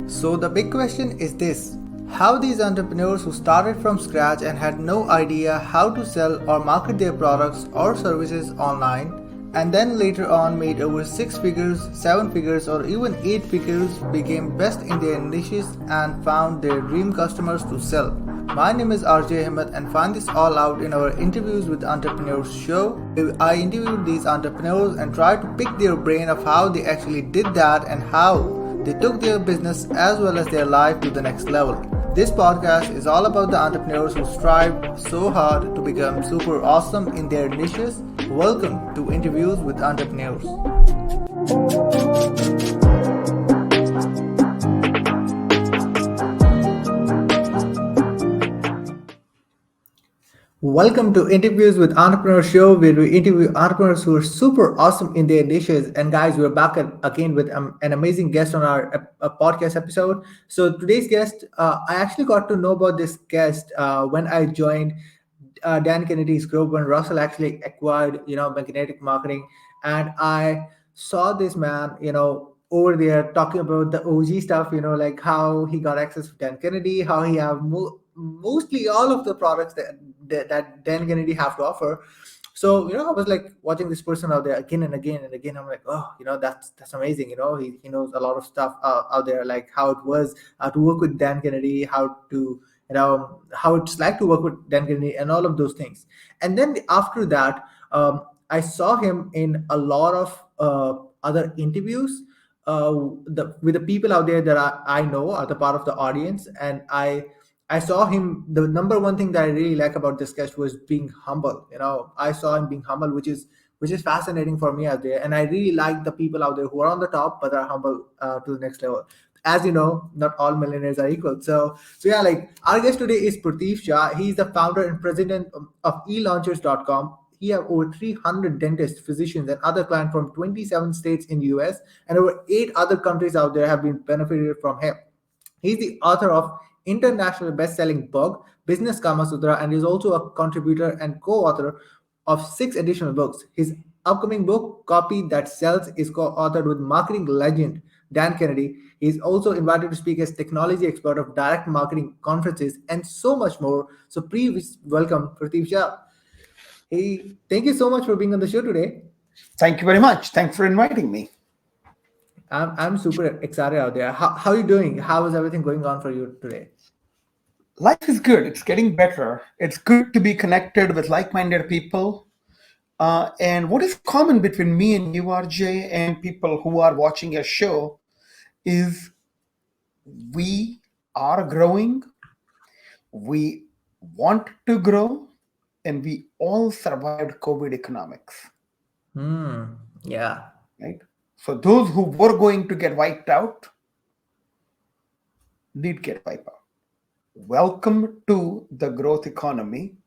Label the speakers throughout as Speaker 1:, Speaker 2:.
Speaker 1: So the big question is this: how these entrepreneurs who started from scratch and had no idea how to sell or market their products or services online and then later on made over 6 figures, 7 figures or even 8 figures became best in their niches and found their dream customers to sell. My name is RJ Ahmed and find this all out in our Interviews with Entrepreneurs show. I interviewed these entrepreneurs and tried to pick their brain of how they actually did that and how they took their business as well as their life to the next level. This podcast is all about the entrepreneurs who strive so hard to become super awesome in their niches. Welcome to Interviews with Entrepreneurs. Welcome to Interviews with Entrepreneurs show, where we interview entrepreneurs who are super awesome in their niches. And guys, we're back again with an amazing guest on our podcast episode. So today's guest, I actually got to know about this guest when I joined Dan Kennedy's group when Russell actually acquired, magnetic marketing, and I saw this man, over there talking about the OG stuff, like how he got access to Dan Kennedy, how he have mostly all of the products that Dan Kennedy have to offer. So I was like watching this person out there again and again and again. I'm like, oh, that's amazing. He knows a lot of stuff out there, like how it was to work with Dan Kennedy, how to how it's like to work with Dan Kennedy, and all of those things. And then after that, I saw him in a lot of other interviews with the people out there that I know are the part of the audience, and I saw him. The number one thing that I really like about this guest was being humble. I saw him being humble, which is fascinating for me out there. And I really like the people out there who are on the top but are humble to the next level. As you know, not all millionaires are equal. So yeah, like our guest today is Parthiv Shah. He's the founder and president of elaunchers.com. He have over 300 dentists, physicians, and other clients from 27 states in the US, and over 8 other countries out there have been benefited from him. He's the author of international best-selling book Business Kamasutra, and is also a contributor and co-author of 6 additional books. His upcoming book, Copy That Sells, is co-authored with marketing legend Dan Kennedy. He is also invited to speak as technology expert of direct marketing conferences and so much more. So please welcome Parthiv Shah. Hey, thank you so much for being on the show today.
Speaker 2: Thank you very much. Thanks for inviting me.
Speaker 1: I'm super excited out there. How are you doing? How is everything going on for you today?
Speaker 2: Life is good. It's getting better. It's good to be connected with like minded people. And what is common between me and you, RJ, and people who are watching your show is we are growing, we want to grow, and we all survived COVID economics,
Speaker 1: Yeah.
Speaker 2: right? So those who were going to get wiped out did get wiped out. Welcome to the growth economy,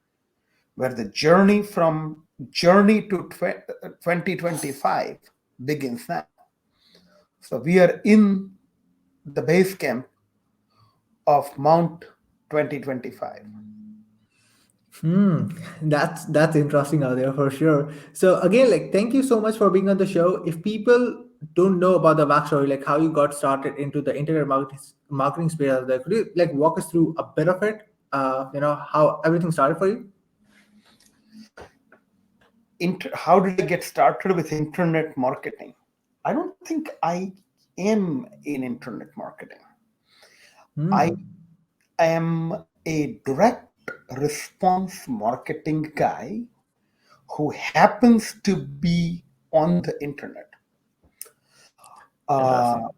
Speaker 2: where the journey to 2025 begins now. So we are in the base camp of Mount 2025.
Speaker 1: That's interesting out there for sure. So again, like thank you so much for being on the show. If people don't know about the backstory, like how you got started into the internet marketing space out there, could you like walk us through a bit of it? How everything started for you?
Speaker 2: How did I get started with internet marketing? I don't think I am in internet marketing. I am a direct response marketing guy who happens to be on the internet.
Speaker 1: Interesting.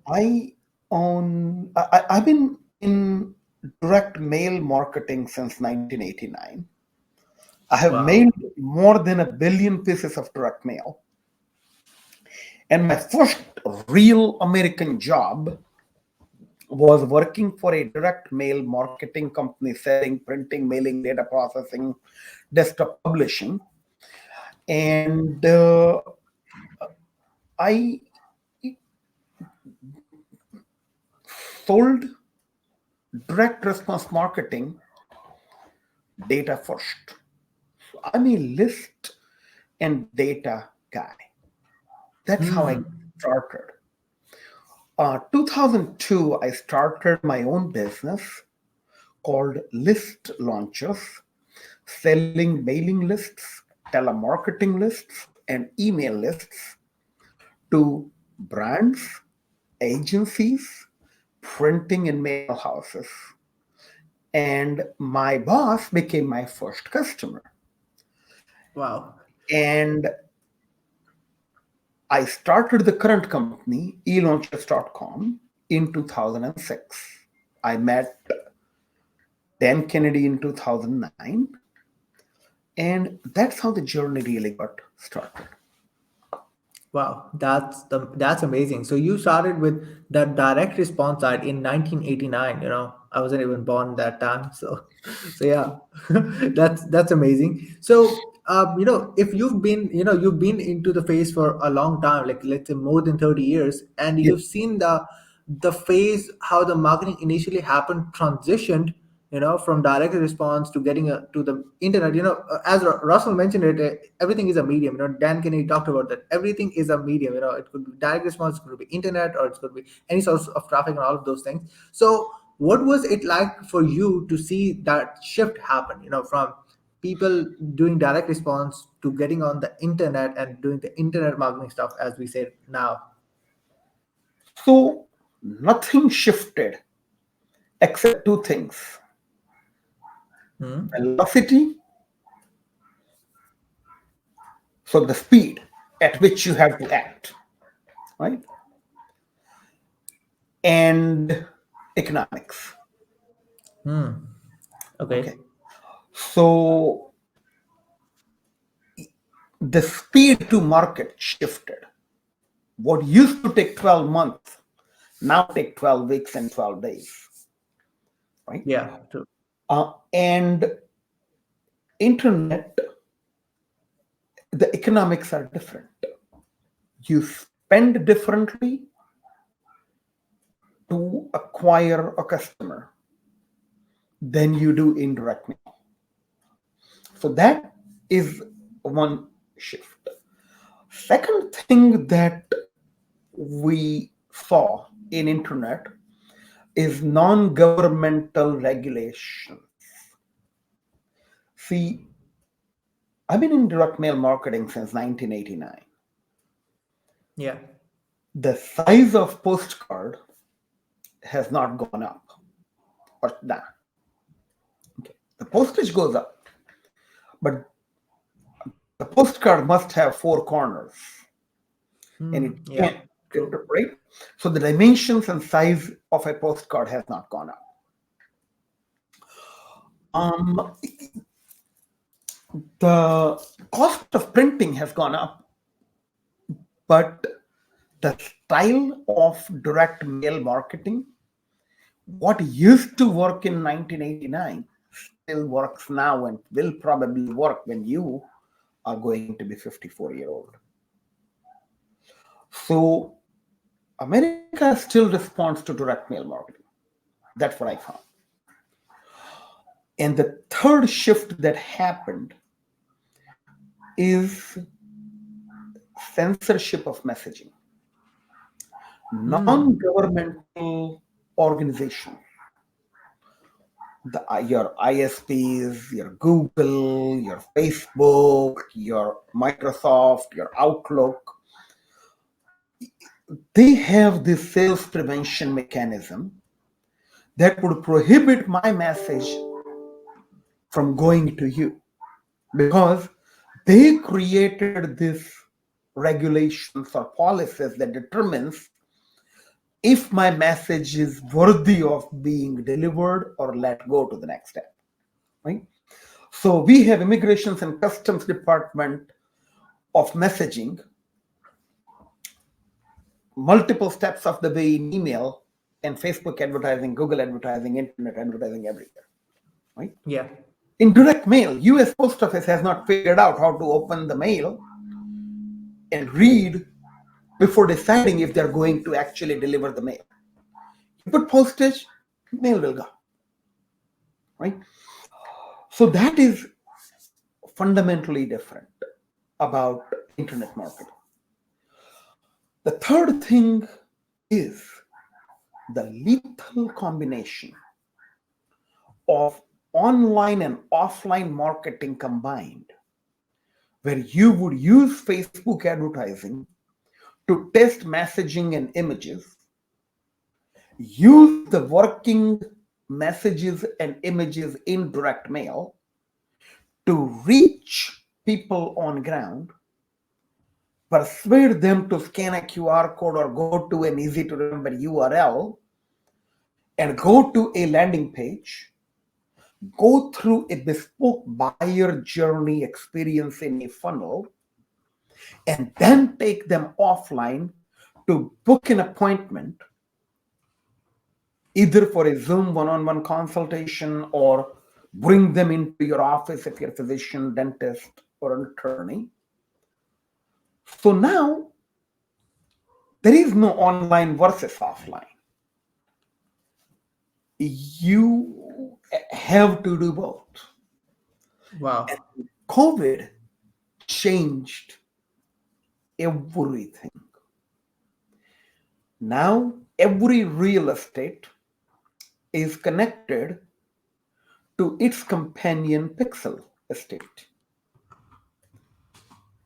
Speaker 2: I've been in direct mail marketing since 1989. I have
Speaker 1: Wow.
Speaker 2: mailed more than 1 billion pieces of direct mail. And my first real American job was working for a direct mail marketing company selling printing, mailing, data processing, desktop publishing. And I sold direct response marketing data first. So I'm a list and data guy. That's how I started. 2002, I started my own business called List Launchers, selling mailing lists, telemarketing lists, and email lists to brands, agencies, printing and mail houses. And my boss became my first customer.
Speaker 1: Wow.
Speaker 2: And I started the current company, elaunchers.com, in 2006. I met Dan Kennedy in 2009, and that's how the journey really got started.
Speaker 1: Wow, that's amazing. So you started with the direct response side in 1989. I wasn't even born that time. So, so yeah, that's amazing. So, if you've been into the phase for a long time, like let's say more than 30 years, and
Speaker 2: Yeah.
Speaker 1: you've seen the phase how the marketing initially happened, transitioned, from direct response to getting to the internet. As Russell mentioned it, everything is a medium. Dan Kennedy talked about that. Everything is a medium. It could be direct response, it could be internet, or it could be any source of traffic and all of those things. So what was it like for you to see that shift happen, from people doing direct response to getting on the internet and doing the internet marketing stuff, as we say now?
Speaker 2: So nothing shifted except two things:
Speaker 1: Hmm?
Speaker 2: velocity, so the speed at which you have to act, right? And economics.
Speaker 1: Hmm.
Speaker 2: Okay.
Speaker 1: Okay.
Speaker 2: So the speed to market shifted. What used to take 12 months now take 12 weeks and 12 days, right?
Speaker 1: Yeah, true.
Speaker 2: And internet, the economics are different. You spend differently to acquire a customer than you do in direct mail. So that is one shift. Second thing that we saw in internet is non-governmental regulation. See, I've been in direct mail marketing since 1989.
Speaker 1: Yeah.
Speaker 2: The size of postcard has not gone up or down. Okay. The postage goes up, but the postcard must have four corners, and it
Speaker 1: Yeah,
Speaker 2: can't,
Speaker 1: true.
Speaker 2: right? So the dimensions and size of a postcard has not gone up. Um, the cost of printing has gone up, but the style of direct mail marketing, what used to work in 1989, still works now and will probably work when you are going to be 54-year-old. So America still responds to direct mail marketing. That's what I found. And the third shift that happened is censorship of messaging.
Speaker 1: Hmm.
Speaker 2: Non-governmental organizations, your ISPs, your Google, your Facebook, your Microsoft, your Outlook, they have this sales prevention mechanism that would prohibit my message from going to you because they created this regulations or policies that determines if my message is worthy of being delivered or let go to the next step, right? So we have immigrations and customs department of messaging, multiple steps of the way in email and Facebook advertising, Google advertising, internet advertising everywhere, right?
Speaker 1: Yeah.
Speaker 2: In direct mail, US Post Office has not figured out how to open the mail and read before deciding if they're going to actually deliver the mail. You put postage, mail will go, right? So that is fundamentally different about internet marketing. The third thing is the lethal combination of online and offline marketing combined, where you would use Facebook advertising to test messaging and images, use the working messages and images in direct mail to reach people on ground, persuade them to scan a QR code or go to an easy to remember URL and go to a landing page, go through a bespoke buyer journey experience in a funnel, and then take them offline to book an appointment, either for a Zoom one-on-one consultation or bring them into your office if you're a physician, dentist, or an attorney. So now there is no online versus offline. You have to do both.
Speaker 1: Wow.
Speaker 2: And COVID changed everything. Now every real estate is connected to its companion pixel estate.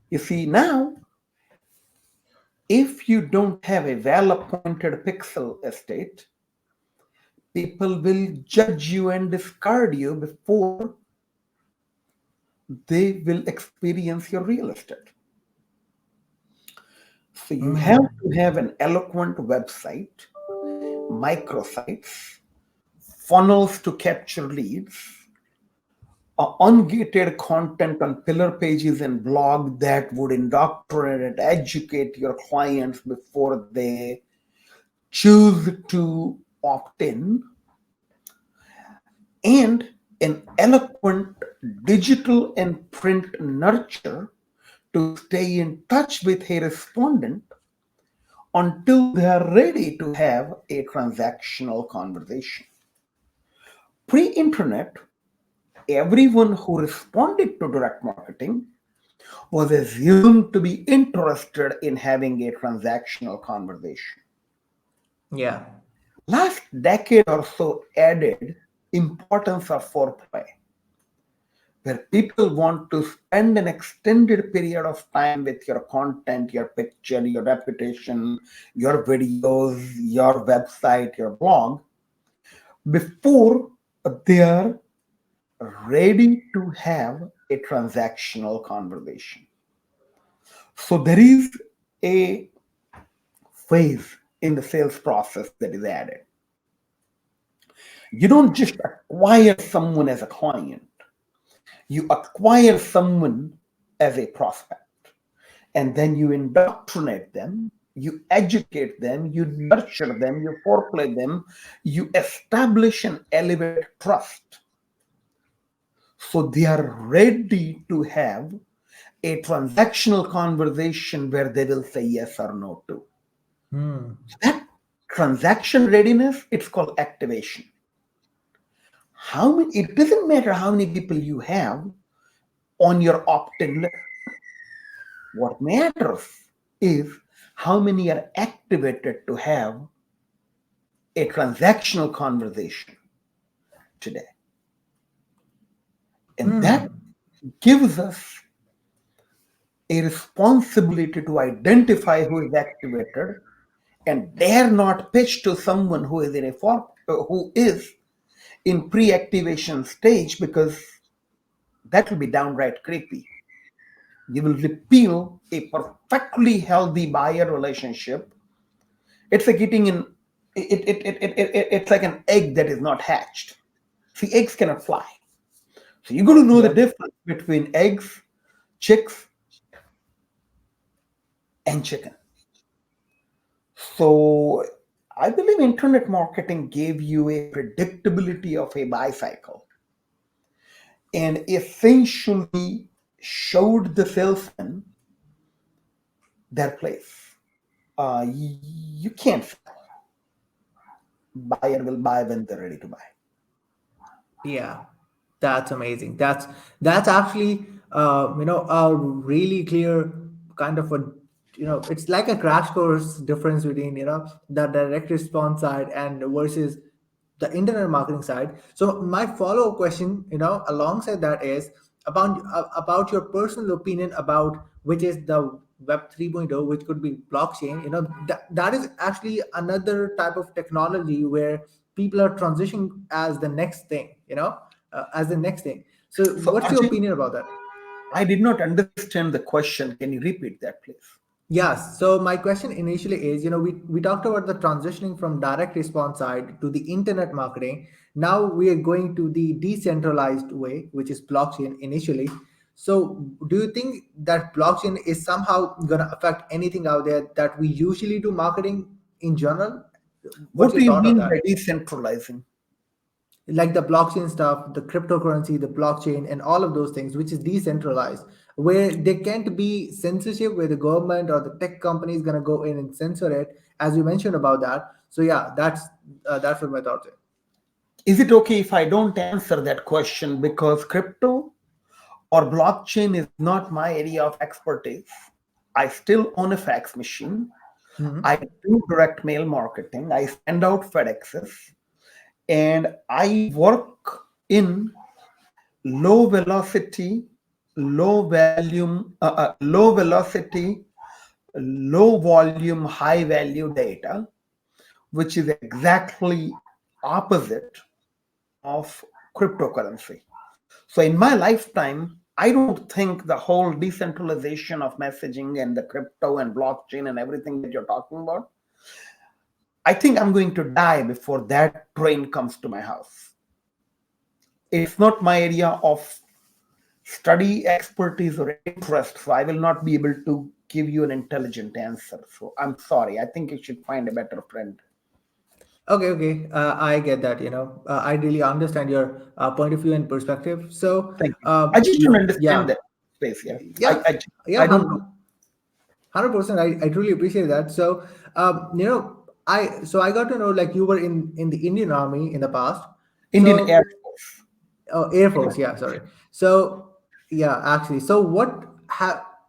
Speaker 2: You see, now if you don't have a well appointed pixel estate, people will judge you and discard you before they will experience your real estate. So you have
Speaker 1: Mm.
Speaker 2: to have an eloquent website, microsites, funnels to capture leads, ungated content on pillar pages and blog that would indoctrinate and educate your clients before they choose to opt in, and an eloquent digital and print nurture to stay in touch with a respondent until they are ready to have a transactional conversation. Pre internet, everyone who responded to direct marketing was assumed to be interested in having a transactional conversation.
Speaker 1: Yeah.
Speaker 2: Last decade or so added importance of foreplay, where people want to spend an extended period of time with your content, your picture, your reputation, your videos, your website, your blog, before they are ready to have a transactional conversation. So there is a phase in the sales process that is added. You don't just acquire someone as a client, you acquire someone as a prospect. And then you indoctrinate them, you educate them, you nurture them, you foreplay them, you establish and elevate trust. So they are ready to have a transactional conversation where they will say yes or no to.
Speaker 1: Mm.
Speaker 2: That transaction readiness, it's called activation. How many, it doesn't matter how many people you have on your opt-in list. What matters is how many are activated to have a transactional conversation today. And that
Speaker 1: Mm.
Speaker 2: gives us a responsibility to identify who is activated and dare not pitch to someone who is in a who is in pre-activation stage, because that will be downright creepy. You will repeal a perfectly healthy buyer relationship. It's like eating in it's like an egg that is not hatched. See, eggs cannot fly. So you got to know the
Speaker 1: Yep.
Speaker 2: difference between eggs, chicks, and chicken. So I believe internet marketing gave you a predictability of a buy cycle and essentially showed the salesman their place. You can't sell. Buyer will buy when they're ready to buy.
Speaker 1: Yeah, that's amazing. That's actually a really clear kind of a it's like a crash course difference between the direct response side and versus the internet marketing side. So my follow-up question, alongside that is about your personal opinion about which is the web 3.0, which could be blockchain. That is actually another type of technology where people are transitioning as the next thing, as the next thing. So
Speaker 2: So,
Speaker 1: what's your
Speaker 2: Ajay,
Speaker 1: opinion about that?
Speaker 2: I did not understand the question. Can you repeat that, please?
Speaker 1: Yes. So my question initially is, we talked about the transitioning from direct response side to the internet marketing. Now we are going to the decentralized way, which is blockchain initially. So do you think that blockchain is somehow going to affect anything out there that we usually do marketing in general? What's
Speaker 2: What
Speaker 1: your
Speaker 2: do you
Speaker 1: thought on
Speaker 2: mean by
Speaker 1: that?
Speaker 2: decentralizing?
Speaker 1: Like the blockchain stuff, the cryptocurrency, the blockchain, and all of those things, which is decentralized, where there can't be censorship, where the government or the tech company is going to go in and censor it, as you mentioned about that. So yeah, that's what my thoughts are.
Speaker 2: Is it okay if I don't answer that question because crypto or blockchain is not my area of expertise? I still own a fax machine. I
Speaker 1: Hmm.
Speaker 2: do direct mail marketing. I send out FedExes, and I work in low velocity, low velocity, low volume, high value data, which is exactly opposite of cryptocurrency. So in my lifetime, I don't think the whole decentralization of messaging and the crypto and blockchain and everything that you're talking about, I think I'm going to die before that train comes to my house. It's not my area of study, expertise, or interest, so I will not be able to give you an intelligent answer. So I'm sorry. I think you should find a better friend.
Speaker 1: Okay, okay, I get that. I really understand your point of view and perspective. So
Speaker 2: Thank you. I just don't understand
Speaker 1: yeah,
Speaker 2: that space. Yeah, I
Speaker 1: yeah,
Speaker 2: I,
Speaker 1: yeah,
Speaker 2: I don't know.
Speaker 1: 100%. I truly appreciate that. So I got to know, like, you were in the Indian Army in the past.
Speaker 2: Indian Air
Speaker 1: So
Speaker 2: Force.
Speaker 1: Air Force, yeah, sorry. So yeah, actually, so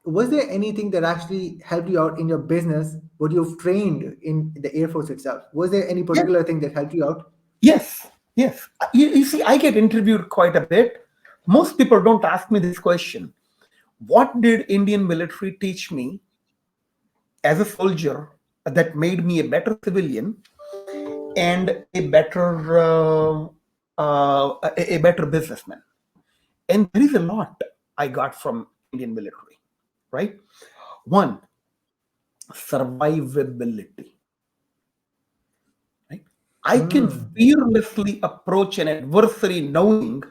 Speaker 1: was there anything that actually helped you out in your business? What you've trained in the Air Force itself? Was there any
Speaker 2: Yeah.
Speaker 1: particular thing that helped you out?
Speaker 2: Yes. Yes. You see, I get interviewed quite a bit. Most people don't ask me this question. What did Indian military teach me as a soldier that made me a better civilian and a better businessman? And there is a lot I got from Indian military, right? One, survivability, right? I can
Speaker 1: Hmm.
Speaker 2: fearlessly approach an adversary knowing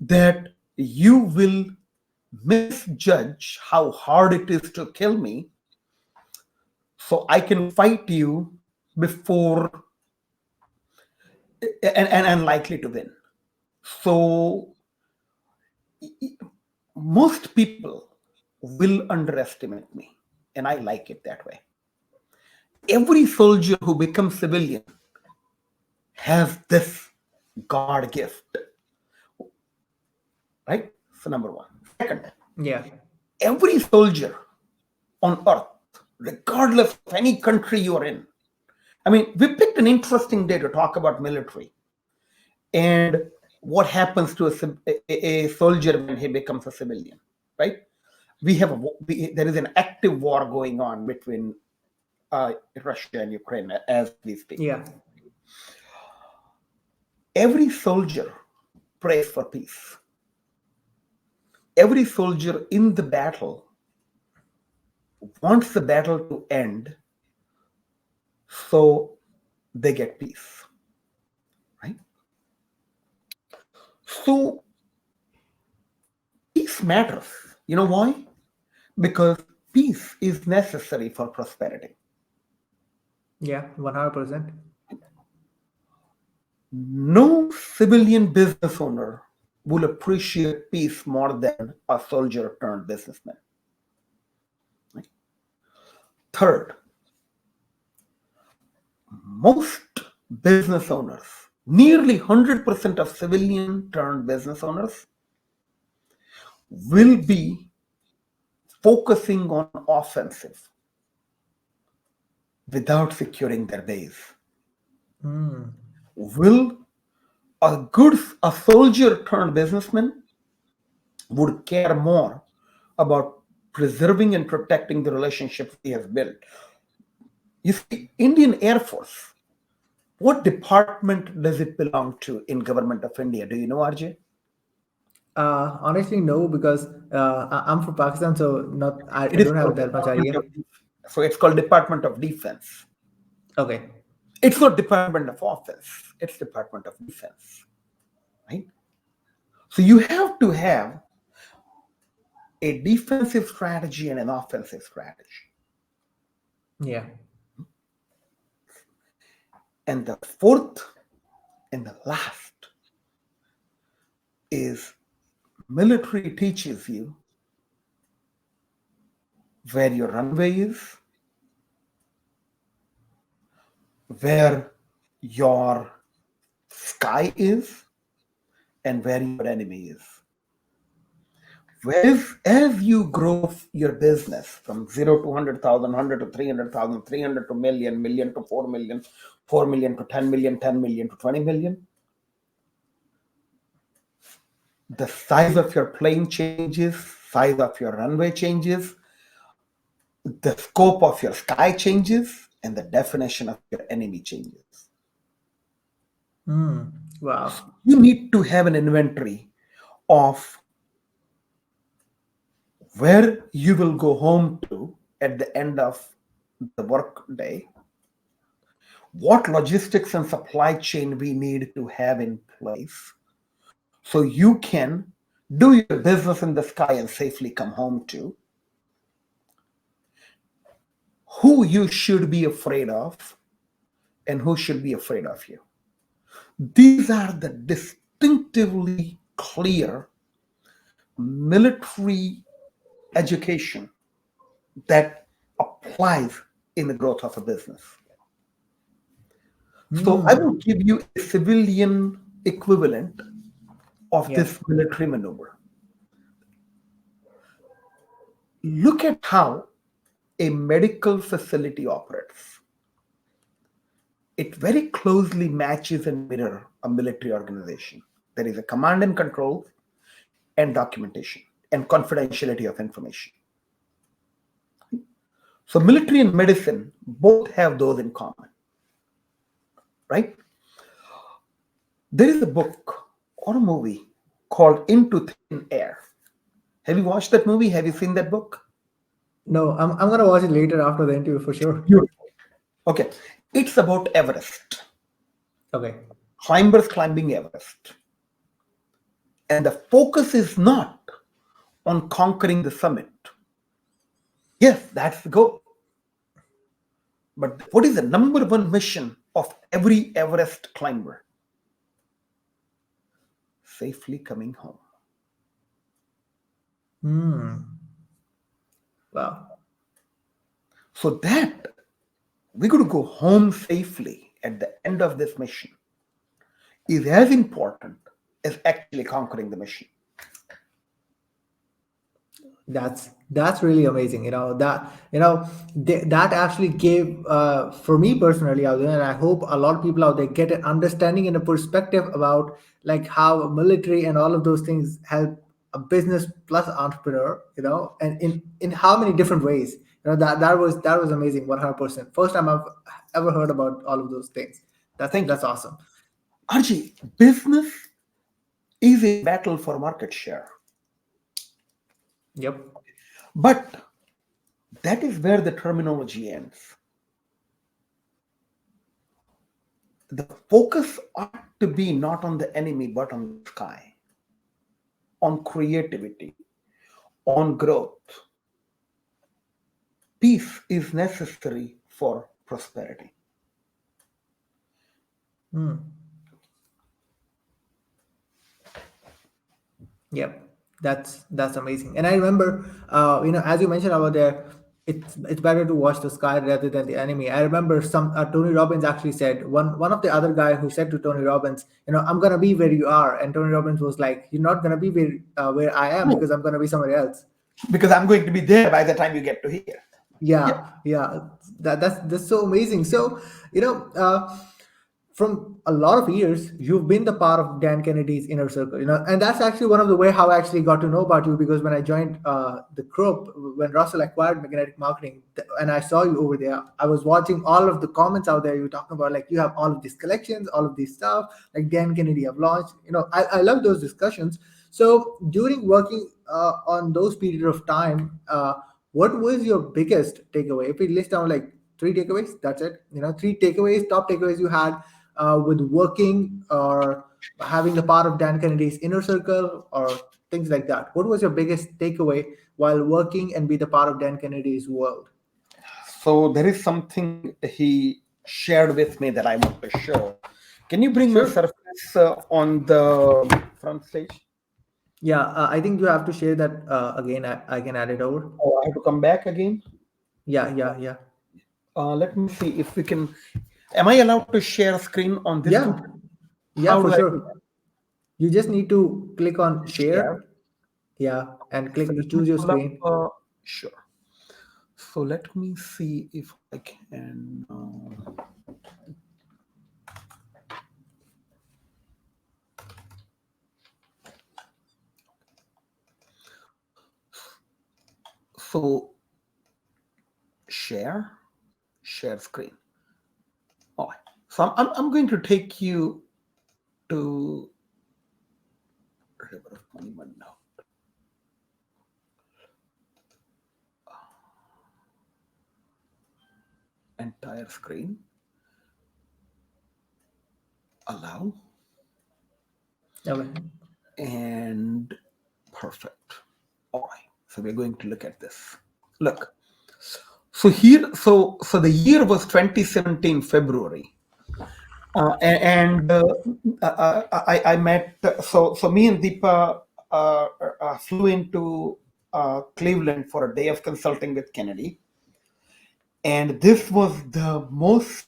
Speaker 2: that you will misjudge how hard it is to kill me, so I can fight you before and likely to win. So most people will underestimate me, and I like it that way. Every soldier who becomes civilian has this God gift, right? So number one. Second,
Speaker 1: Yeah.
Speaker 2: every soldier on earth, regardless of any country you're in. I mean, we picked an interesting day to talk about military and what happens to a soldier when he becomes a civilian, right? There is an active war going on between Russia and Ukraine as we speak.
Speaker 1: Yeah.
Speaker 2: Every soldier prays for peace. Every soldier in the battle wants the battle to end so they get peace, right? So peace matters. You know why? Because peace is necessary for prosperity.
Speaker 1: Yeah. 100%.
Speaker 2: No civilian business owner will appreciate peace more than a soldier turned businessman. Right? Third, most business owners, nearly 100% of civilian turned business owners, will be focusing on offensive without securing their base.
Speaker 1: Mm.
Speaker 2: Will a soldier turned businessman would care more about preserving and protecting the relationships he has built. You see, Indian Air Force, what department does it belong to in government of India? Do you know, RJ?
Speaker 1: Honestly, no, because I'm from Pakistan, so not I
Speaker 2: It is
Speaker 1: don't have
Speaker 2: called
Speaker 1: that much
Speaker 2: Department
Speaker 1: idea.
Speaker 2: of so it's called Department of Defense.
Speaker 1: Okay.
Speaker 2: It's not Department of Offense. It's Department of Defense, right? So you have to have a defensive strategy and an offensive strategy.
Speaker 1: Yeah.
Speaker 2: And the fourth and the last is military teaches you where your runway is, where your sky is, and where your enemy is. Whereas as you grow your business from 0 to 100,000, to 300,000, 300 to million, million to 4 million, 4 million to 10 million, 10 million to 20 million, the size of your plane changes, size of your runway changes, the scope of your sky changes, and the definition of your enemy changes.
Speaker 1: Mm. Wow.
Speaker 2: You need to have an inventory of where you will go home to at the end of the work day, what logistics and supply chain we need to have in place so you can do your business in the sky and safely come home to, who you should be afraid of and who should be afraid of you. These are the distinctively clear military education that applies in the growth of a business. So I will
Speaker 1: Mm.
Speaker 2: give you a civilian equivalent of
Speaker 1: Yeah.
Speaker 2: this military maneuver. Look at how a medical facility operates. It very closely matches and mirror a military organization. There is a command and control and documentation and confidentiality of information. So military and medicine both have those in common, right? There is a book or a movie called Into Thin Air. Have you watched that movie? Have you seen that book?
Speaker 1: No, I'm gonna watch it later after the interview for sure.
Speaker 2: Beautiful. Okay. It's about Everest,
Speaker 1: Okay.
Speaker 2: climbers climbing Everest. And the focus is not on conquering the summit. Yes, that's the goal. But what is the number one mission of every Everest climber? Safely coming home.
Speaker 1: Hmm. Wow.
Speaker 2: So that we're going to go home safely at the end of this mission is as important as actually conquering the mission.
Speaker 1: That's really amazing. That actually gave for me personally out there, and I hope a lot of people out there get an understanding and a perspective about like how military and all of those things help a business plus entrepreneur. And in how many different ways. That was amazing. 100%. First time I've ever heard about all of those things. That's
Speaker 2: Thank you.
Speaker 1: that's awesome.
Speaker 2: Archie, business is a battle for market share.
Speaker 1: Yep.
Speaker 2: But that is where the terminology ends. The focus ought to be not on the enemy, but on the sky, on creativity, on growth. Peace is necessary for prosperity.
Speaker 1: Hmm. Yep, that's amazing. And I remember, as you mentioned about there, it's better to watch the sky rather than the enemy. I remember some Tony Robbins actually said one of the other guy who said to Tony Robbins, I'm gonna be where you are, and Tony Robbins was like, you're not gonna be where I am
Speaker 2: No,
Speaker 1: because I'm gonna be somewhere else.
Speaker 2: because I'm going to be there by the time you get to here.
Speaker 1: Yeah,
Speaker 2: Yep.
Speaker 1: yeah, that's so amazing. So, you know, from a lot of years, you've been the part of Dan Kennedy's inner circle, and that's actually one of the way how I actually got to know about you, because when I joined the group, when Russell acquired Magnetic Marketing, and I saw you over there, I was watching all of the comments out there. You were talking about like you have all of these collections, all of these stuff, like Dan Kennedy have launched. I love those discussions. So during working on those period of time, what was your biggest takeaway? If we list down like three takeaways, that's it. Three takeaways, top takeaways you had with working or having the part of Dan Kennedy's inner circle or things like that. What was your biggest takeaway while working and be the part of Dan Kennedy's world?
Speaker 2: So there is something he shared with me that I want to show. Can you bring my
Speaker 1: Sure.
Speaker 2: surface on the front stage?
Speaker 1: Yeah, I think you have to share that again. I can add it over.
Speaker 2: Oh, I have to come back again.
Speaker 1: Yeah, yeah, yeah.
Speaker 2: Let me see if we can. Am I allowed to share a screen on this
Speaker 1: Yeah,
Speaker 2: computer?
Speaker 1: yeah,
Speaker 2: How
Speaker 1: for
Speaker 2: do I do
Speaker 1: sure. You just need to click on
Speaker 2: that? Share.
Speaker 1: share. Yeah, and
Speaker 2: So
Speaker 1: click
Speaker 2: let me
Speaker 1: choose your
Speaker 2: pull up.
Speaker 1: screen.
Speaker 2: Sure. So let me see if I can. So share, share screen. All right. So I'm going to take you to River of Monument now. Entire screen. Allow.
Speaker 1: Okay.
Speaker 2: And perfect. All right. So we're going to look at this. Look. So here, so the year was 2017 February, and I met. So me and Deepa flew into Cleveland for a day of consulting with Kennedy, and this was the most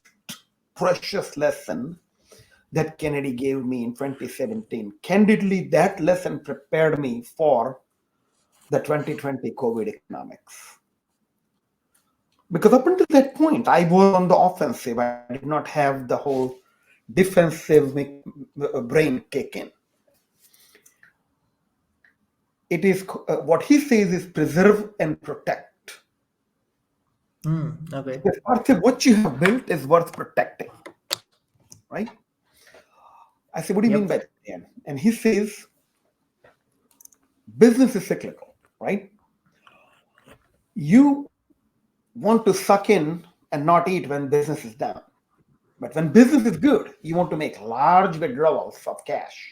Speaker 2: precious lesson that Kennedy gave me in 2017. Candidly, that lesson prepared me for the 2020 COVID economics. Because up until that point, I was on the offensive. I did not have the whole defensive brain kick in. It is what he says is preserve and protect.
Speaker 1: Okay.
Speaker 2: Because Parthiv, what you have built is worth protecting, right? I say, what do you mean by
Speaker 1: Yep.
Speaker 2: that, Dan? And he says, business is cyclical, right? You want to suck in and not eat when business is down. But when business is good, you want to make large withdrawals of cash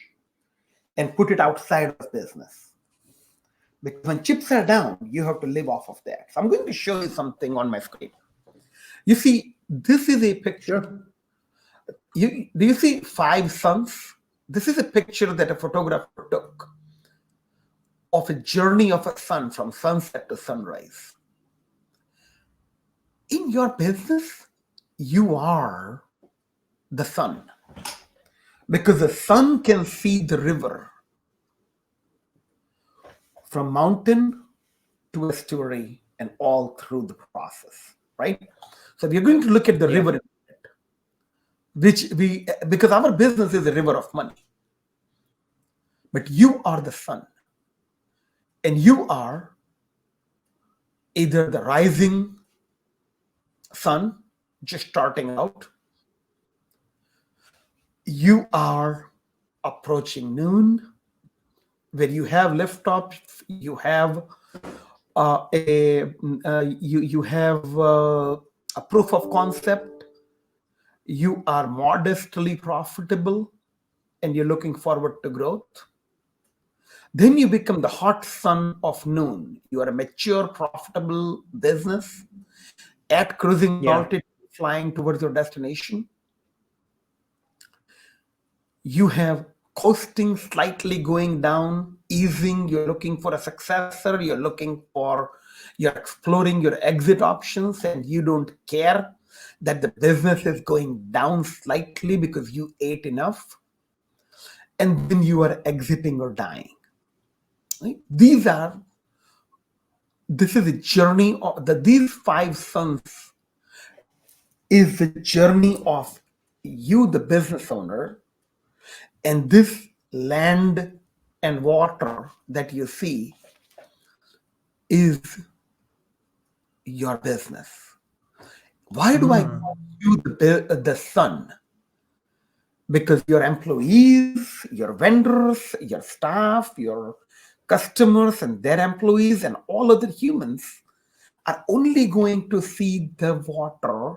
Speaker 2: and put it outside of business. Because when chips are down, you have to live off of that. So I'm going to show you something on my screen. You see, this is a picture.
Speaker 1: Sure.
Speaker 2: Do you see five suns? This is a picture that a photographer took of a journey of a sun from sunset to sunrise. In your business, you are the sun. Because the sun can see the river from mountain to estuary and all through the process, right? So we're going to look at the
Speaker 1: Yep.
Speaker 2: river, which because our business is a river of money, but you are the sun, and you are either the rising sun, just starting out, you are approaching noon, where you have liftoff, you have you have a proof of concept, you are modestly profitable, and you're looking forward to growth. Then you become the hot sun of noon. You are a mature, profitable business at cruising
Speaker 1: Yeah.
Speaker 2: altitude, flying towards your destination. You have coasting, slightly going down, easing. You're looking for a successor. You're exploring your exit options, and you don't care that the business is going down slightly because you ate enough. And then you are exiting or dying. Right? These are This is a journey of these five sons is the journey of you, the business owner, and this land and water that you see is your business. Why do I
Speaker 1: Hmm.
Speaker 2: call you the son? Because your employees, your vendors, your staff, your customers, and their employees, and all other humans are only going to see the water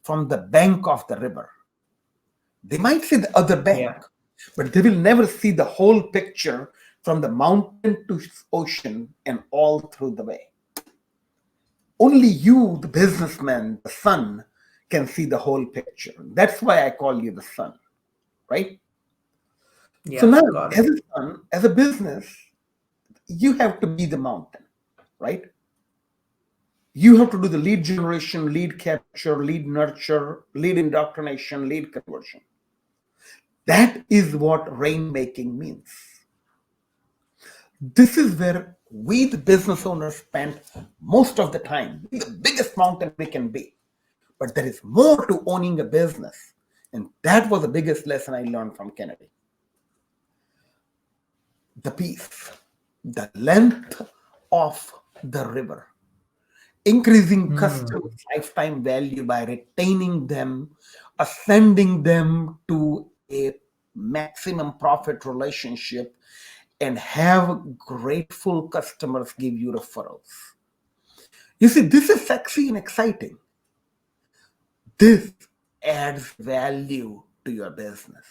Speaker 2: from the bank of the river. They might see the other bank,
Speaker 1: Yeah.
Speaker 2: but they will never see the whole picture from the mountain to ocean and all through the way. Only you, the businessman, the son, can see the whole picture. That's why I call you the son, right? So
Speaker 1: Yeah.
Speaker 2: now,
Speaker 1: Got
Speaker 2: as
Speaker 1: it.
Speaker 2: a son, as a business, you have to be the mountain, right? You have to do the lead generation, lead capture, lead nurture, lead indoctrination, lead conversion. That is what rainmaking means. This is where we, the business owners, spend most of the time. Be the biggest mountain we can be. But there is more to owning a business. And that was the biggest lesson I learned from Kennedy. The peace, the length of the river, increasing
Speaker 1: Hmm.
Speaker 2: customers' lifetime value by retaining them, ascending them to a maximum profit relationship, and have grateful customers give you referrals. You see, this is sexy and exciting. This adds value to your business.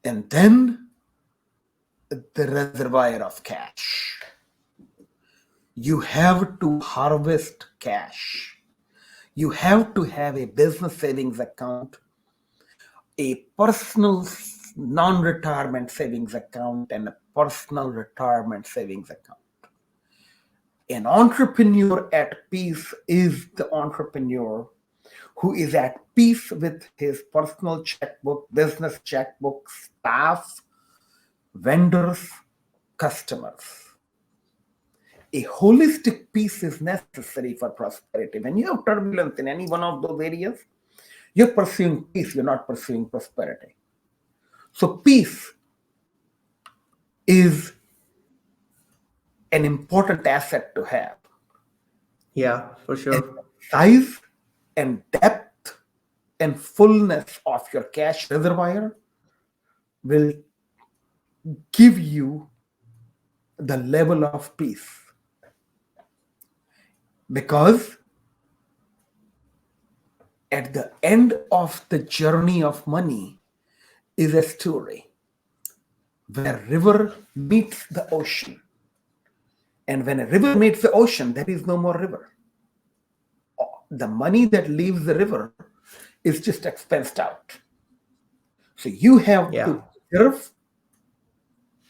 Speaker 2: And then the reservoir of cash. You have to harvest cash. You have to have a business savings account, a personal non retirement savings account, and a personal retirement savings account. An entrepreneur at peace is the entrepreneur who is at peace with his personal checkbook, business checkbook, staff, vendors, customers. A holistic peace is necessary for prosperity. When you have turbulence in any one of those areas, you're pursuing peace, you're not pursuing prosperity. So, peace is an important asset to have.
Speaker 1: Yeah, for
Speaker 2: And
Speaker 1: sure.
Speaker 2: size and depth and fullness of your cash reservoir will give you the level of peace because at the end of the journey of money is a story where river meets the ocean, and when a river meets the ocean there is no more river. The money that leaves the river is just expensed out. So you have
Speaker 1: Yeah.
Speaker 2: to preserve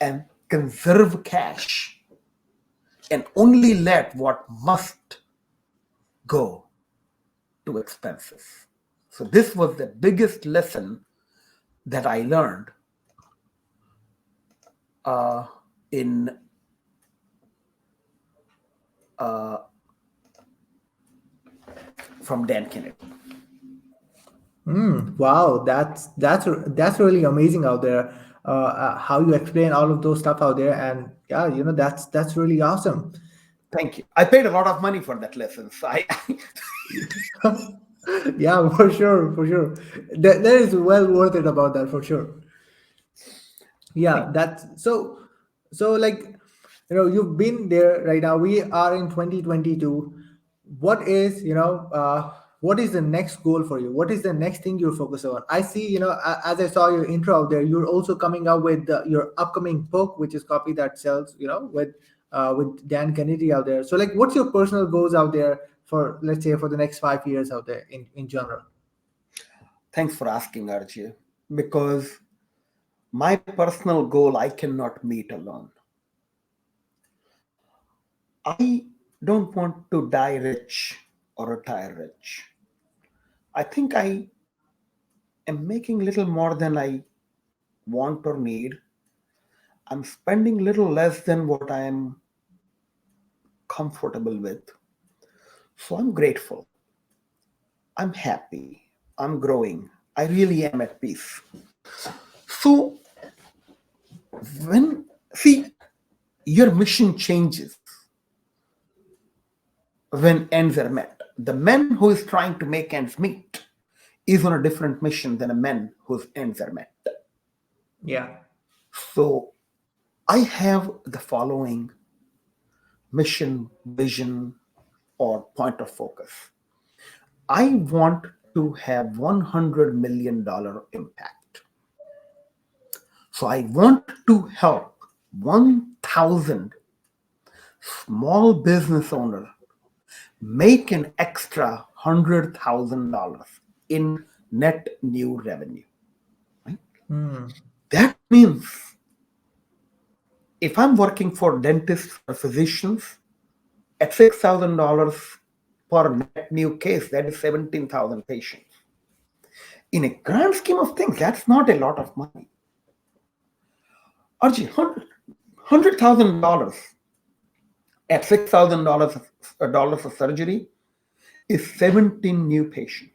Speaker 2: and conserve cash and only let what must go to expenses. So this was the biggest lesson that I learned uh, in from Dan Kennedy.
Speaker 1: Wow, that's really amazing out there. How you explain all of those stuff out there, and yeah, that's really awesome.
Speaker 2: Thank you. I paid a lot of money for that lesson. So
Speaker 1: Yeah, for sure, for sure. That is well worth it about that for sure. Yeah,
Speaker 2: thank
Speaker 1: that's so. So like, you've been there right now. We are in 2022. What is the next goal for you? What is the next thing you're focused on? I see, as I saw your intro out there, you're also coming out with your upcoming book, which is Copy That Sells, with Dan Kennedy out there. So like, what's your personal goals out there for, let's say, for the next 5 years out there in general?
Speaker 2: Thanks for asking, Archie. Because my personal goal I cannot meet alone. I don't want to die rich or retire rich. I think I am making little more than I want or need. I'm spending little less than what I am comfortable with. So I'm grateful. I'm happy. I'm growing. I really am at peace. So when, see, your mission changes when ends are met. The man who is trying to make ends meet is on a different mission than a man whose ends are met.
Speaker 1: Yeah.
Speaker 2: So I have the following mission, vision, or point of focus. I want to have $100 million impact. So I want to help 1,000 small business owners make an extra $100,000 in net new revenue. Right?
Speaker 1: Hmm.
Speaker 2: That means if I'm working for dentists or physicians at $6,000 per net new case, that is 17,000 patients. In a grand scheme of things, that's not a lot of money. Archie, $100,000 at $6,000 of surgery is 17 new patients.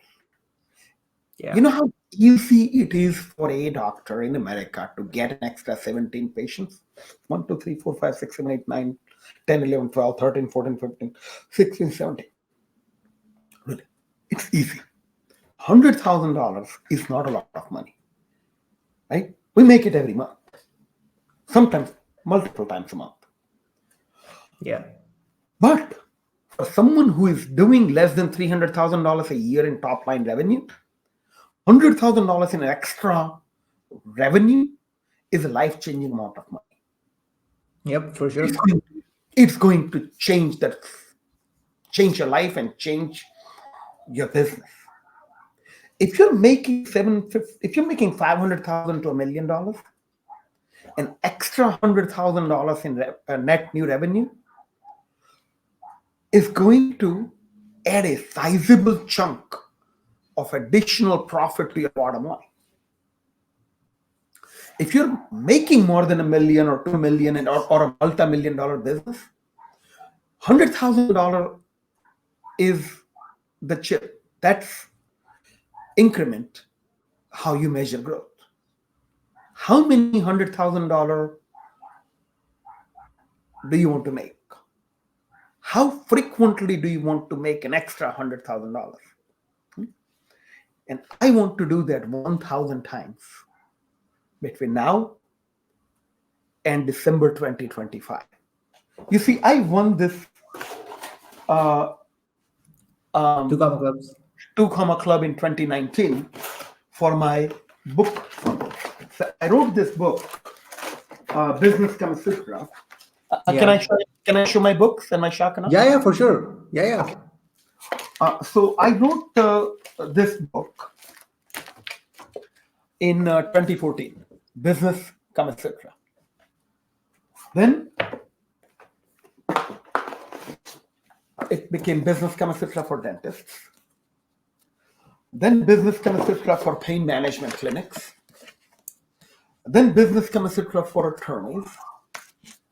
Speaker 1: Yeah.
Speaker 2: You know how easy it is for a doctor in America to get an extra 17 patients? 1, 2, 3, 4, 5, 6, 7, 8, 9, 10, 11, 12, 13, 14, 15, 16, 17. Really, it's easy. $100,000 is not a lot of money, right? We make it every month, sometimes multiple times a month.
Speaker 1: Yeah.
Speaker 2: But for someone who is doing less than $300,000 a year in top line revenue, $100,000 in extra revenue is a life changing amount of money.
Speaker 1: Yep, for
Speaker 2: It's
Speaker 1: sure.
Speaker 2: going, it's going to change your life and change your business. If you're making if you're making 500,000 to $1 million, an extra $100,000 in net new revenue is going to add a sizable chunk of additional profit to your bottom line. If you're making more than a million or 2 million or a multi-million dollar business, $100,000 is the chip. That's increment how you measure growth. How many $100,000 do you want to make? How frequently do you want to make an extra $100,000? And I want to do that 1,000 times between now and December 2025. You see, I won this uh,
Speaker 1: Two comma clubs.
Speaker 2: 2 Club in 2019 for my book. So I wrote this book, Business Kamasutra.
Speaker 1: Yeah.
Speaker 2: Can I show my books and my shakana?
Speaker 1: Yeah, yeah, for sure. Yeah, yeah.
Speaker 2: Okay. So I wrote this book in 2014, Business Kamasutra. Then it became Business Kamasutra for dentists. Then Business Kamasutra for pain management clinics. Then Business Kamasutra for attorneys.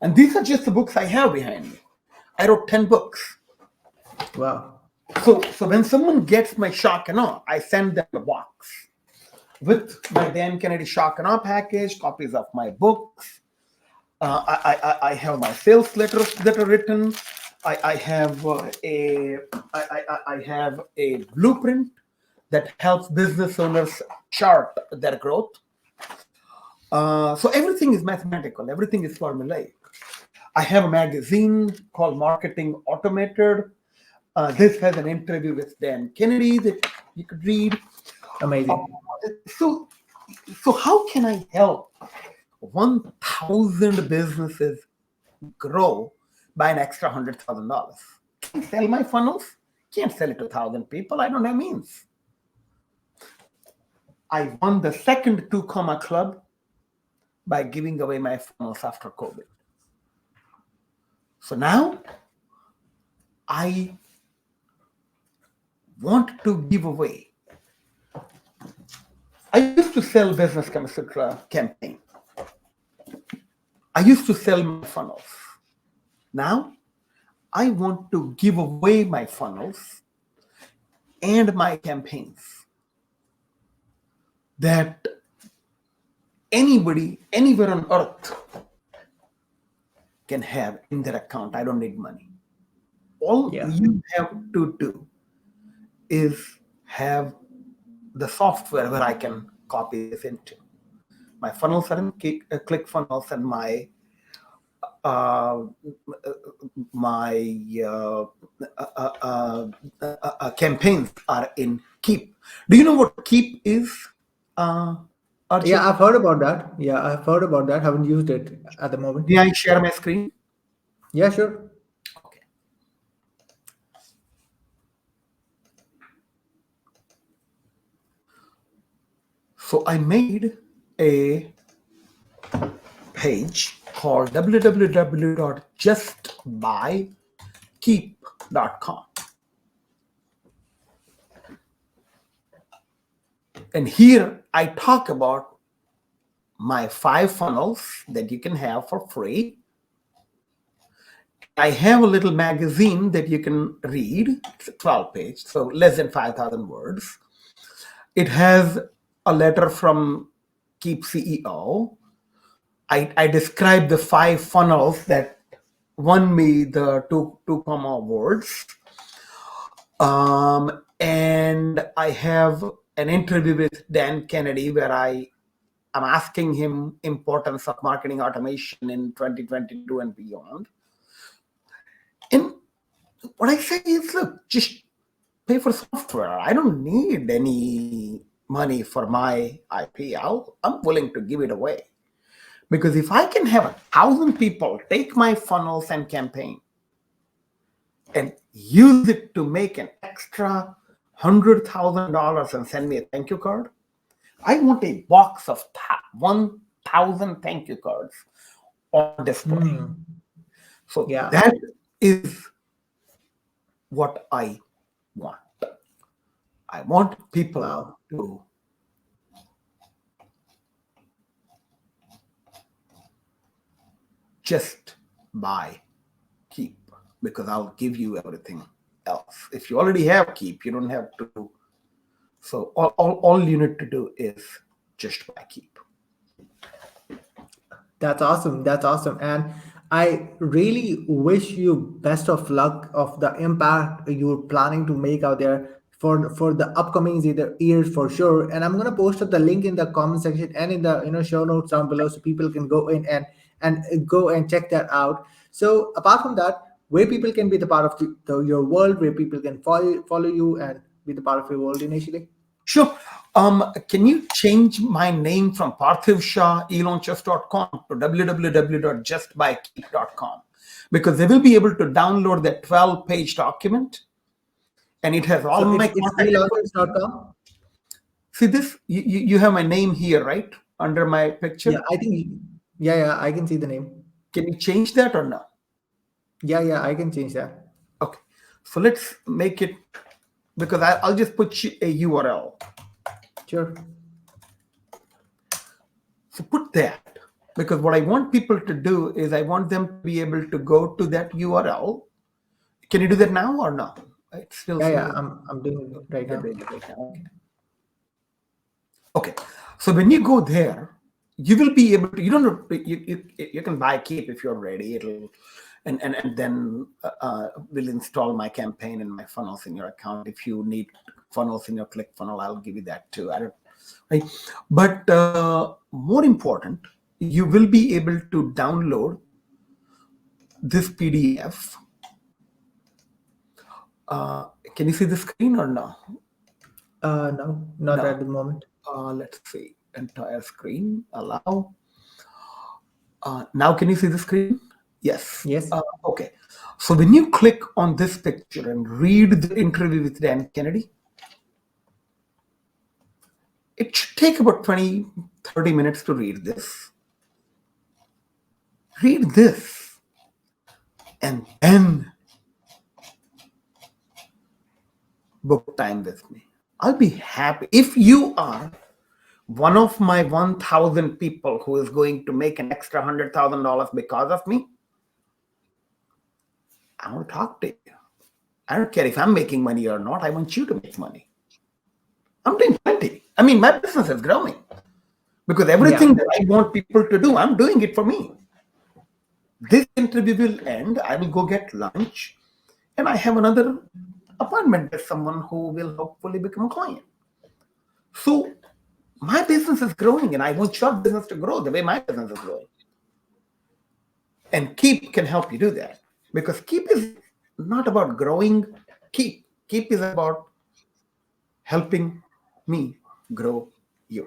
Speaker 2: And these are just the books I have behind me. I wrote 10 books.
Speaker 1: Wow.
Speaker 2: So when someone gets my shock and awe, I send them a box with my Dan Kennedy shock and awe package, copies of my books. I have my sales letters that are written. I have I have a blueprint that helps business owners chart their growth. So everything is mathematical. Everything is formulaic. I have a magazine called Marketing Automated. This has an interview with Dan Kennedy that you could read.
Speaker 1: Amazing.
Speaker 2: So, so how can I help 1,000 businesses grow by an extra $100,000? Can't sell my funnels. Can't sell it to 1,000 people. I don't have means. I won the second 2 Club by giving away my funnels after COVID. So now I want to give away. I used to sell Business Kamasutra campaign. I used to sell my funnels. Now I want to give away my funnels and my campaigns that anybody, anywhere on earth can have in their account. I don't need money. All
Speaker 1: Yeah.
Speaker 2: you have to do is have the software where I can copy this into. My funnels are in click funnels, and uh, my campaigns are in Keep. Do you know what Keep is, uh,
Speaker 1: Yeah,
Speaker 2: RJ?
Speaker 1: I've heard about that. Yeah, I've heard about that. Haven't used it at the moment.
Speaker 2: May I share my screen?
Speaker 1: Yeah, sure.
Speaker 2: Okay. So I made a page called www.justbuykeep.com. And here I talk about my 5 funnels that you can have for free. I have a little magazine that you can read. It's a 12 page, so less than 5,000 words. It has a letter from Keep CEO. I describe the 5 funnels that won me the two comma awards. And I have an interview with Dan Kennedy where I'm asking him importance of marketing automation in 2022 and beyond. And what I say is, look, just pay for software. I don't need any money for my IP. I'm willing to give it away. Because if I can have 1,000 people take my funnels and campaign and use it to make an extra $100,000 and send me a thank you card, I want a box of 1,000 thank you cards on display.
Speaker 1: Hmm.
Speaker 2: So
Speaker 1: Yeah.
Speaker 2: that is what I want. I want people
Speaker 1: Wow.
Speaker 2: to just buy Keep, because I'll give you everything else. If you already have Keep, you don't have to. So all you need to do is just buy Keep.
Speaker 1: That's awesome. That's awesome. And I really wish you best of luck of the impact you're planning to make out there for the upcoming either years for sure. And I'm gonna post up the link in the comment section and in the show notes down below so people can go in and go and check that out. So apart from that, where people can be the part of your world, where people can follow you and be the part of your world initially.
Speaker 2: Sure. Can you change my name from Parthiv Shah, elonchess.com to www.justbuykeep.com? Because they will be able to download that 12-page document, and it has all
Speaker 1: So
Speaker 2: my
Speaker 1: it's
Speaker 2: contact information.
Speaker 1: elaunchers.com.
Speaker 2: See this? You have my name here, right? Under my
Speaker 1: Yeah,
Speaker 2: picture.
Speaker 1: I think yeah, I can see the name.
Speaker 2: Can you change that or no?
Speaker 1: Yeah, I can change that.
Speaker 2: Okay. So let's make it, because I'll just put a URL.
Speaker 1: Sure.
Speaker 2: So put that, because what I want people to do is I want them to be able to go to that URL. Can you do that now or no? It's still
Speaker 1: Yeah,
Speaker 2: saying
Speaker 1: I'm doing it right
Speaker 2: you're
Speaker 1: now.
Speaker 2: doing it right now. Okay. Okay. So when you go there, you will be able to. You don't know, you can buy Keep if you're ready. It'll and then we'll install my campaign and my funnels in your account. If you need funnels in your click funnel, I'll give you that too. I don't. Right. But more important, you will be able to download this PDF. Can you see the screen or no?
Speaker 1: No, not
Speaker 2: No.
Speaker 1: at the moment.
Speaker 2: Let's see. Entire screen. Allow. Now, can you see the screen? Yes.
Speaker 1: Yes.
Speaker 2: Okay. So when you click on this picture and read the interview with Dan Kennedy, it should take about 20, 30 minutes to read this. Read this. And then book time with me. I'll be happy. If you are one of my 1,000 people who is going to make an extra $100,000 because of me, I want to talk to you. I don't care if I'm making money or not. I want you to make money. I'm doing plenty. I mean, my business is growing because
Speaker 1: Yeah.
Speaker 2: everything that I want people to do, I'm doing it for me. This interview will end. I will go get lunch, and I have another appointment with someone who will hopefully become a client. So my business is growing, and I want your business to grow the way my business is growing. And Keep can help you do that because Keep is not about growing. Keep is about helping me grow you.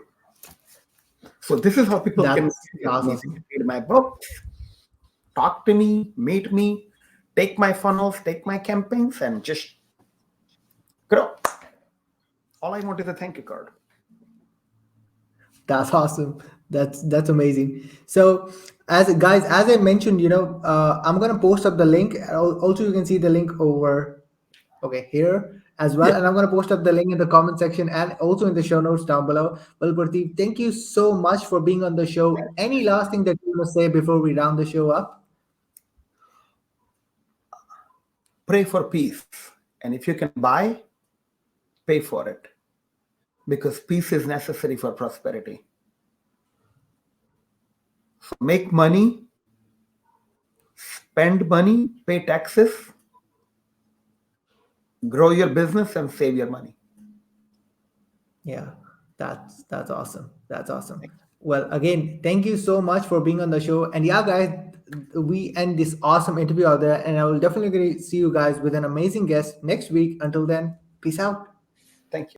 Speaker 2: So this is how people can
Speaker 1: That's
Speaker 2: get me. They can
Speaker 1: awesome.
Speaker 2: read my books, talk to me, meet me, take my funnels, take my campaigns, and just grow. All I want is a thank you card.
Speaker 1: That's awesome. That's amazing. So, as guys, as I mentioned, I'm gonna post up the link. Also, you can see the link over here as well,
Speaker 2: Yeah.
Speaker 1: and I'm gonna post up the link in the comment section and also in the show notes down below. Well, Pradeep, thank you so much for being on the show. Any last thing that you want to say before we round the show up?
Speaker 2: Pray for peace. And if you can buy, pay for it because peace is necessary for prosperity. So make money, spend money, pay taxes, grow your business, and save your money.
Speaker 1: Yeah, that's awesome. That's awesome. Well, again, thank you so much for being on the show. And yeah, guys, we end this awesome interview out there, and I will definitely see you guys with an amazing guest next week. Until then, peace out.
Speaker 2: Thank you.